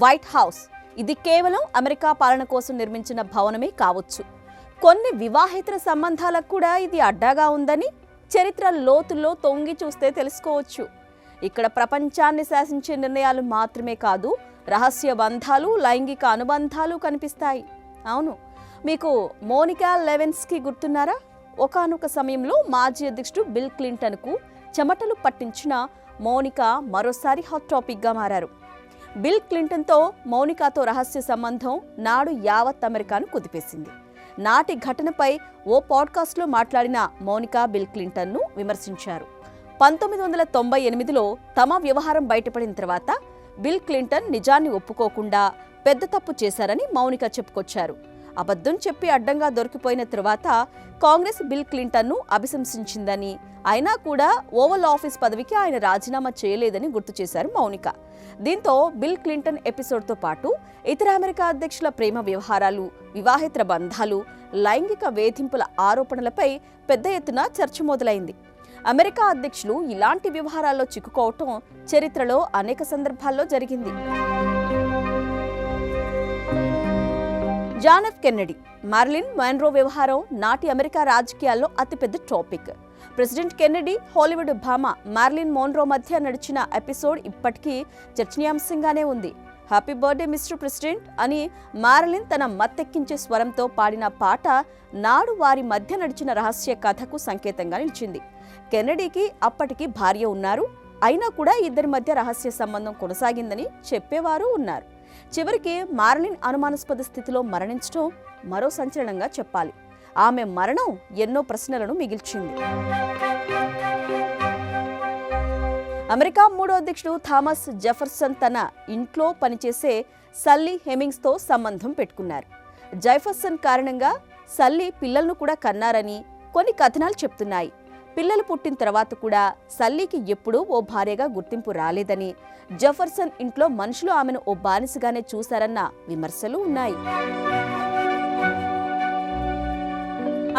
White house ఇది కేవలం America పాలన కోసం నిర్మించిన భవనమే కావచ్చు. కొన్ని వివాహేతర సంబంధాలకు కూడా ఇది అడ్డాగా ఉందని చరిత్ర లోతుల్లో తొంగి చూస్తే తెలుసుకోవచ్చు. ఇక్కడ ప్రపంచాన్ని శాసించే నిర్ణయాలు మాత్రమే కాదు, రహస్య బంధాలు, లైంగిక అనుబంధాలు కనిపిస్తాయి. అవును, మీకు మోనికా లెవిన్స్కీ గుర్తున్నారా? ఒకానొక సమయంలో మాజీ అధ్యక్షుడు బిల్ క్లింటన్కు చెమటలు పట్టించిన మోనికా మరోసారి హాట్ టాపిక్గా మారారు. బిల్ క్లింటన్తో మోనికాతో రహస్య సంబంధం నాడు యావత్ అమెరికాను కుదిపేసింది. నాటి ఘటనపై ఓ పాడ్కాస్ట్లో మాట్లాడిన మోనికా బిల్ క్లింటన్ను విమర్శించారు. 1998లో తమ వ్యవహారం బయటపడిన తర్వాత బిల్ క్లింటన్ నిజాన్ని ఒప్పుకోకుండా పెద్ద తప్పు చేశారని మౌనిక చెప్పుకొచ్చారు. అబద్ధం చెప్పి అడ్డంగా దొరికిపోయిన తరువాత కాంగ్రెస్ బిల్ క్లింటన్ను అభిశంసించిందని, అయినా కూడా ఓవల్ ఆఫీస్ పదవికి ఆయన రాజీనామా చేయలేదని గుర్తు చేశారు మౌనిక. దీంతో బిల్ క్లింటన్ ఎపిసోడ్తో పాటు ఇతర అమెరికా అధ్యక్షుల ప్రేమ వ్యవహారాలు, వివాహేతర బంధాలు, లైంగిక వేధింపుల ఆరోపణలపై పెద్ద ఎత్తున చర్చ మొదలైంది. అమెరికా అధ్యక్షులు ఇలాంటి వ్యవహారాల్లో చిక్కుకోవటం చరిత్రలో అనేక సందర్భాల్లో జరిగింది. జాన్ ఎఫ్ కెన్నడీ, మారిలిన్ మోన్రో వ్యవహారం నాటి అమెరికా రాజకీయాల్లో అతిపెద్ద టాపిక్. ప్రెసిడెంట్ కెన్నడీ, హాలీవుడ్ భామ మారిలిన్ మోన్రో మధ్య నడిచిన ఎపిసోడ్ ఇప్పటికీ చర్చనీయాంశంగానే ఉంది. హ్యాపీ బర్త్డే మిస్టర్ ప్రెసిడెంట్ అని మారిలిన్ తన మత్తెక్కించే స్వరంతో పాడిన పాట నాడు వారి మధ్య నడిచిన రహస్య కథకు సంకేతంగా నిలిచింది. కెన్నడీకి అప్పటికి భార్య ఉన్నారు, అయినా కూడా ఇద్దరి మధ్య రహస్య సంబంధం కొనసాగిందని చెప్పేవారు ఉన్నారు. చివరికి మారిలిన్ అనుమానాస్పద స్థితిలో మరణించడం మరో సంచలనంగా చెప్పాలి. ఆమె మరణం ఎన్నో ప్రశ్నలను మిగిల్చింది. అమెరికా మూడో అధ్యక్షుడు థామస్ జెఫర్సన్ తన ఇంట్లో పనిచేసే సల్లీ హెమింగ్స్తో సంబంధం పెట్టుకున్నారు. జెఫర్సన్ కారణంగా సల్లీ పిల్లలను కూడా కన్నారని కొన్ని కథనాలు చెప్తున్నాయి. పిల్లలు పుట్టిన తర్వాత కూడా సల్లీకి ఎప్పుడూ ఓ భార్యగా గుర్తింపు రాలేదని, జెఫర్సన్ ఇంట్లో మనుషులు ఆమెను ఓ బానిసగానే చూశారన్న విమర్శలు ఉన్నాయి.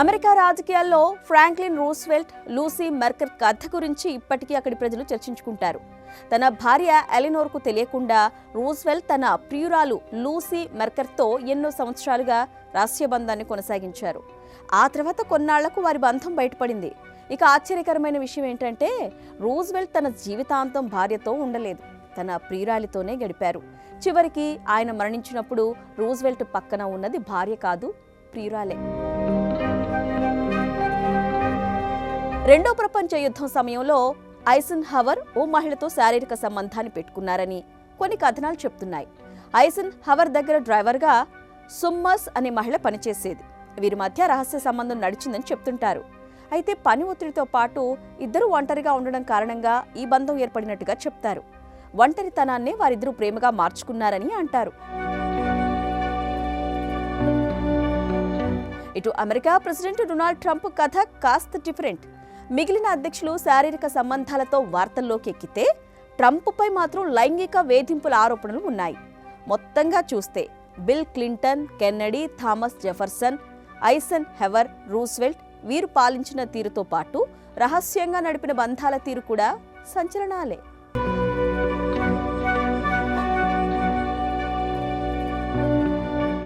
అమెరికా రాజకీయాల్లో ఫ్రాంక్లిన్ రూస్వెల్ట్, లూసీ మెర్కర్ కథ గురించి ఇప్పటికీ అక్కడి ప్రజలు చర్చించుకుంటారు. తన భార్య ఎలినోర్కు తెలియకుండా రూస్వెల్ట్ తన ప్రియురాలు లూసీ మెర్కర్తో ఎన్నో సంవత్సరాలుగా రహస్యబంధాన్ని కొనసాగించారు. ఆ తర్వాత కొన్నాళ్లకు వారి బంధం బయటపడింది. ఇక ఆశ్చర్యకరమైన విషయం ఏంటంటే రూస్వెల్ట్ తన జీవితాంతం భార్యతో ఉండలేదు, తన ప్రియురాలితోనే గడిపారు. చివరికి ఆయన మరణించినప్పుడు రూస్వెల్ట్ పక్కన ఉన్నది భార్య కాదు, ప్రియురాలే. రెండో ప్రపంచ యుద్ధం సమయంలో ఐసెన్హవర్ ఓ మహిళతో శారీరక సంబంధాన్ని పెట్టుకున్నారని కొన్ని కథనాలు చెప్తున్నాయి. ఐసెన్హవర్ దగ్గర డ్రైవర్గా సుమ్మర్స్ అనే మహిళ పనిచేసేది. వీరి మధ్య రహస్య సంబంధం నడిచిందని చెప్తుంటారు. అయితే పని ఒత్తిడితో పాటు ఇద్దరు ఒంటరిగా ఉండడం కారణంగా ఈ బంధం ఏర్పడినట్టుగా చెప్తారు. ఒంటరితనాన్నే వారిద్దరూ ప్రేమగా మార్చుకున్నారని అంటారు. ఇటు అమెరికా ప్రెసిడెంట్ డొనాల్డ్ ట్రంప్ కథ కాస్త డిఫరెంట్. మిగిలిన అధ్యక్షులు శారీరక సంబంధాలతో వార్తల్లోకి ఎక్కితే ట్రంప్పై మాత్రం లైంగిక వేధింపుల ఆరోపణలు ఉన్నాయి. మొత్తంగా చూస్తే Bill Clinton, Kennedy, Thomas Jefferson, Eisenhower, Roosevelt వీరు పాలించిన తీరుతో పాటు రహస్యంగా నడిపిన బంధాల తీరు కూడా సంచలనాలే.